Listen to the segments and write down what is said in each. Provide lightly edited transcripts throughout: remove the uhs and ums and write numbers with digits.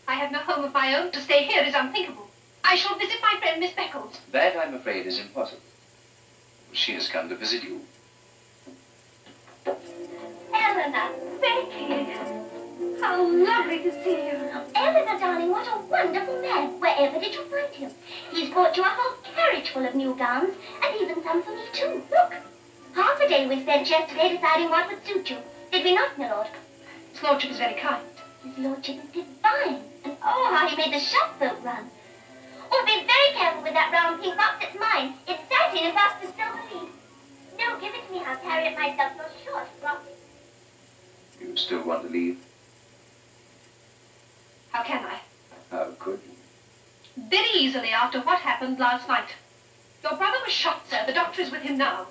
I have no home of my own. To stay here is unthinkable. I shall visit my friend, Miss Beckles. That, I'm afraid, is impossible. She has come to visit you. Eleanor, Becky, how lovely to see you. Eleanor, darling, what a wonderful man. Wherever did you find him? He's brought you a whole carriage full of new gowns, and even some for me, too. Look, half a day we spent yesterday deciding what would suit you. Did we not, my lord? His lordship is very kind. His lordship is divine. And oh, how he made the shop boat run. Oh, be very careful with that round pink box. It's mine. It's satin and embossed with silver leaves. No, give it to me. I'll carry it myself. You're sure to drop it. You still want to leave? How can I? How could you? Very easily after what happened last night. Your brother was shot, sir. The doctor is with him now.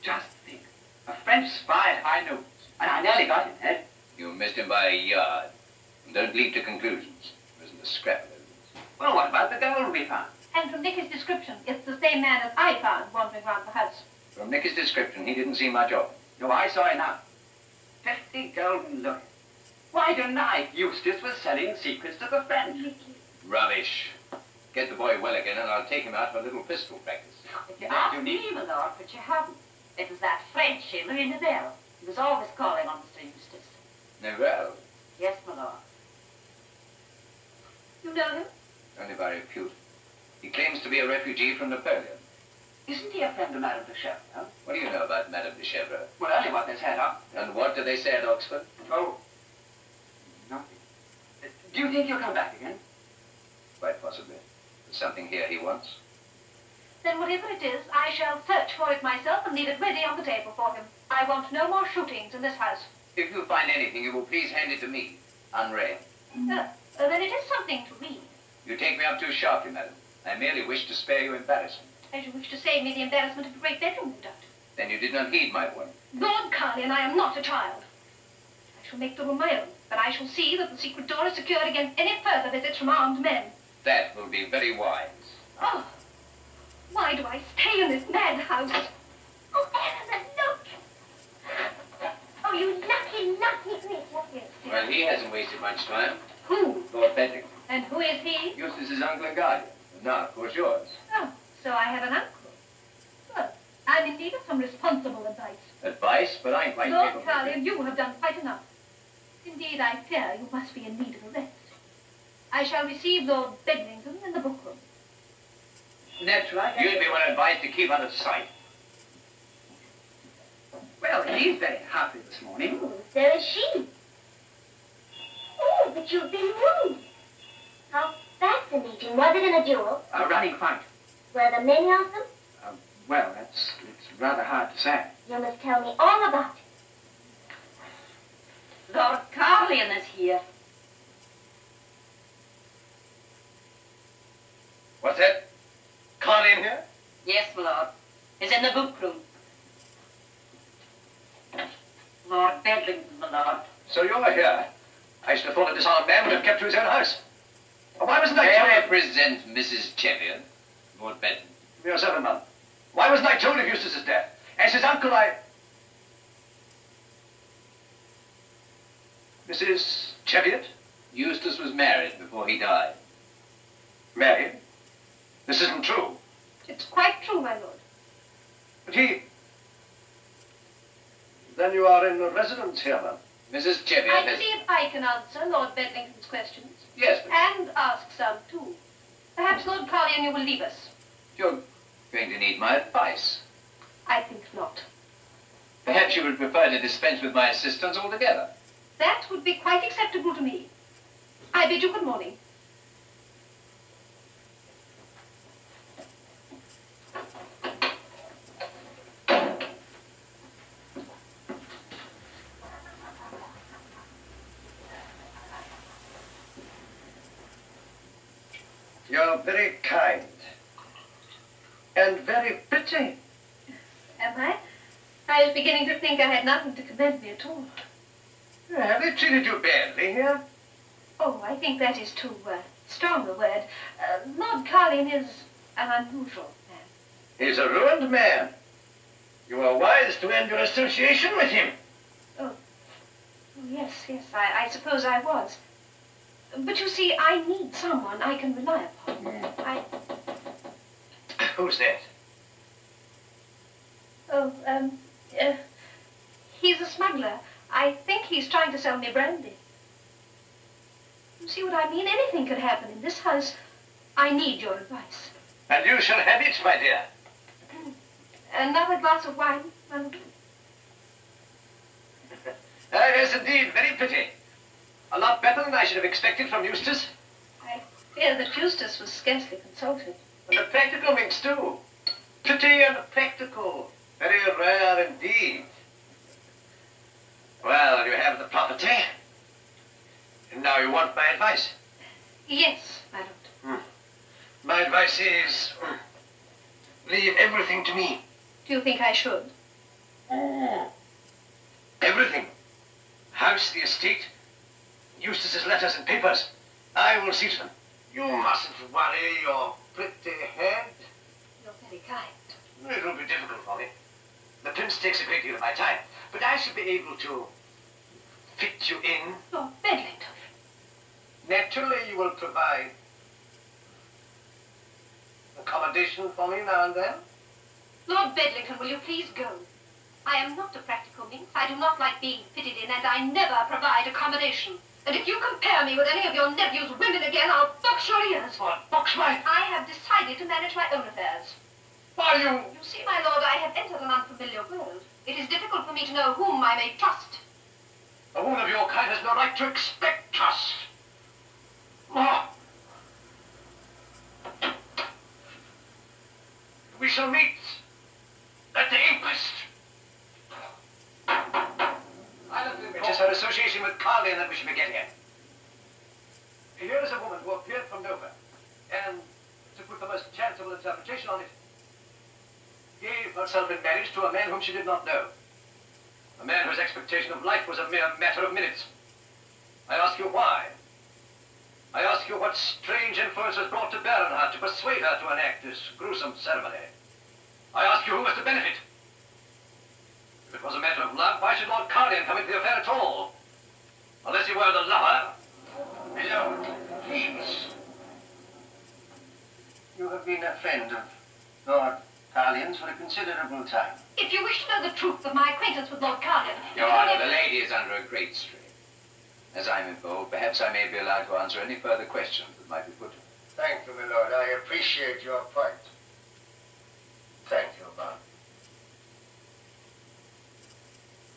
Just think. A French spy at high notes. And I nearly got him, Ed. You missed him by a yard. And don't leap to conclusions. There isn't a scrap of evidence. Well, what about the girl we found? And from Nicky's description, it's the same man as I found wandering round the house. From Nicky's description, he didn't see much of him. No, I saw enough. 50 golden lookers. Why deny Eustace was selling secrets to the French? Nicky. Rubbish. Get the boy well again, and I'll take him out for a little pistol practice. If you asked me, my lord, but you haven't. It was that French Louis Neville. He was always calling on Mr. Eustace. Neville? Yes, my lord. You know him? Only by repute. He claims to be a refugee from Napoleon. Isn't he a friend of Madame de Chevreuse? Huh? What do you know about Madame de Chevreuse? Well, only what they said, huh? And what do they say at Oxford? Oh, nothing. Do you think he'll come back again? Quite possibly. There's something here he wants. Then whatever it is, I shall search for it myself and leave it ready on the table for him. I want no more shootings in this house. If you find anything, you will please hand it to me, unread. Then it is something to read. You take me up too sharply, madam. I merely wish to spare you embarrassment. As you wish to save me the embarrassment of the great bedroom, no doubt. Then you did not heed my warning. Lord Carlin, I am not a child. I shall make the room my own, but I shall see that the secret door is secured against any further visits from armed men. That will be very wise. Oh, why do I stay in this madhouse? Oh, Eleanor, look. Oh, you lucky, lucky creature. Yes. Well, he hasn't wasted much time. Who? Lord Bedlington. And who is he? Eustace's uncle and guardian. And now, of course, yours. Oh, so I have an uncle. Well, I'm in need of some responsible advice. Advice? But I'm quite Lord capable. Carlin, you have done quite enough. Indeed, I fear you must be in need of a rest. I shall receive Lord Bedlington in the book room. That's right. You'd be well advised to keep out of sight. Well, he's very happy this morning. Oh, so is she. Oh, but you've been wounded. How fascinating. Was it in a duel? A running fight. Were there many of them? Well, it's rather hard to say. You must tell me all about it. Lord Carlin is here. What's that? Carlin here? Yes, my lord. He's in the book room. Lord Bedlington, my lord. So you're here. I should have thought a disarmed man would have kept to his own house. Why wasn't I told? May I present Mrs. Cheviot, Lord Bedlington? Your servant, ma'am. Why wasn't I told of Eustace's death? As his uncle, Mrs. Cheviot? Eustace was married before he died. Married? This isn't true. It's quite true, my lord. But he... Then you are in residence here, ma'am? Mrs. Cheviot I has... believe I can answer Lord Bedlington's questions. Yes, but... And ask some, too. Perhaps, Lord Carlin, you will leave us. You're going to need my advice. I think not. Perhaps you would prefer to dispense with my assistance altogether. That would be quite acceptable to me. I bid you good morning. You're very kind. And very pretty. Am I? I was beginning to think I had nothing to commend me at all. Have they treated you badly here? Oh, I think that is too strong a word. Lord Carlin is an unusual man. He's a ruined man. You were wise to end your association with him. Oh yes, I suppose I was. But you see, I need someone I can rely upon. Who's that? Oh, he's a smuggler. I think he's trying to sell me brandy. You see what I mean? Anything could happen in this house. I need your advice. And you shall have it, my dear. Another glass of wine, my lord? Yes, indeed, very pretty. A lot better than I should have expected from Eustace. I fear that Eustace was scarcely consulted. And the practical mix, too. Pretty and practical. Very rare indeed. Well, you have the property. And now you want my advice? Yes, my lord. My advice is, leave everything to me. Do you think I should? Everything. House, the estate, Eustace's letters and papers. I will see to them. You mustn't worry your pretty head. You're very kind. It will be difficult for me. The prince takes a great deal of my time, but I should be able to fit you in. Lord Bedlington. Naturally, you will provide accommodation for me now and then. Lord Bedlington, will you please go? I am not a practical minx. I do not like being fitted in, and I never provide accommodation. And if you compare me with any of your nephew's women again, I'll box your ears. What? Box my... I have decided to manage my own affairs. Why, you... You see, my lord, I have entered an unfamiliar world. It is difficult for me to know whom I may trust. A woman of your kind has no right to expect trust. Oh. We shall meet at the inquest. It is her association with Carlin that we should be getting at. Here is a woman who appeared from nowhere, and, to put the most charitable interpretation on it, gave herself in marriage to a man whom she did not know. A man whose expectation of life was a mere matter of minutes. I ask you why? I ask you what strange influence was brought to bear on her to persuade her to enact this gruesome ceremony. I ask you who was to benefit. If it was a matter of love, why should Lord Cardian come into the affair at all? Unless he were the lover. Hello, please. You have been a friend of Lord Cardian's for a considerable time. If you wish to know the truth of my acquaintance with Lord Cardian... Your Honor, the lady is under a great strain. As I'm involved, perhaps I may be allowed to answer any further questions that might be put to her. Thank you, my lord. I appreciate your point. Thank you, Bob.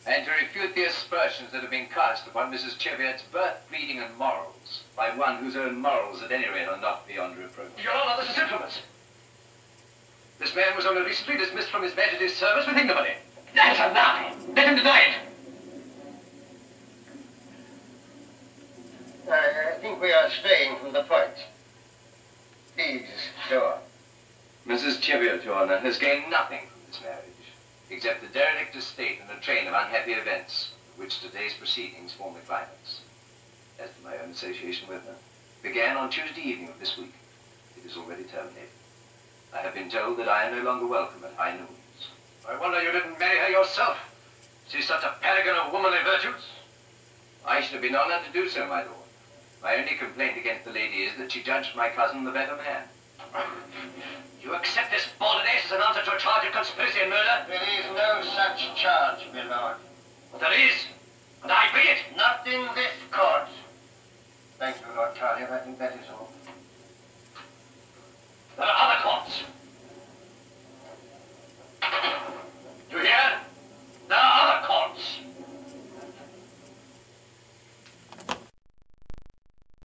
And to refute the aspersions that have been cast upon Mrs. Cheviott's birth, breeding, and morals, by one whose own morals, at any rate, are not beyond reproach. Your Honor, this is infamous. This man was only recently dismissed from His Majesty's service with ignominy. That's a lie. Let him deny it. I think we are straying from the point. Please, go on. Mrs. Cheviot, Your Honor, has gained nothing from this marriage, except the derelict estate and a train of unhappy events, of which today's proceedings form the climax. As to my own association with her, began on Tuesday evening of this week. It is already terminated. I have been told that I am no longer welcome at High Noons. I wonder you didn't marry her yourself. She's such a paragon of womanly virtues. I should have been honored to do so, my lord. My only complaint against the lady is that she judged my cousin the better man. You accept this balded ace as an answer to a charge of conspiracy and murder? There is no such charge, my lord. But there is, and I bring it. Not in this court. Thank you, Lord Cardian. I think that is all.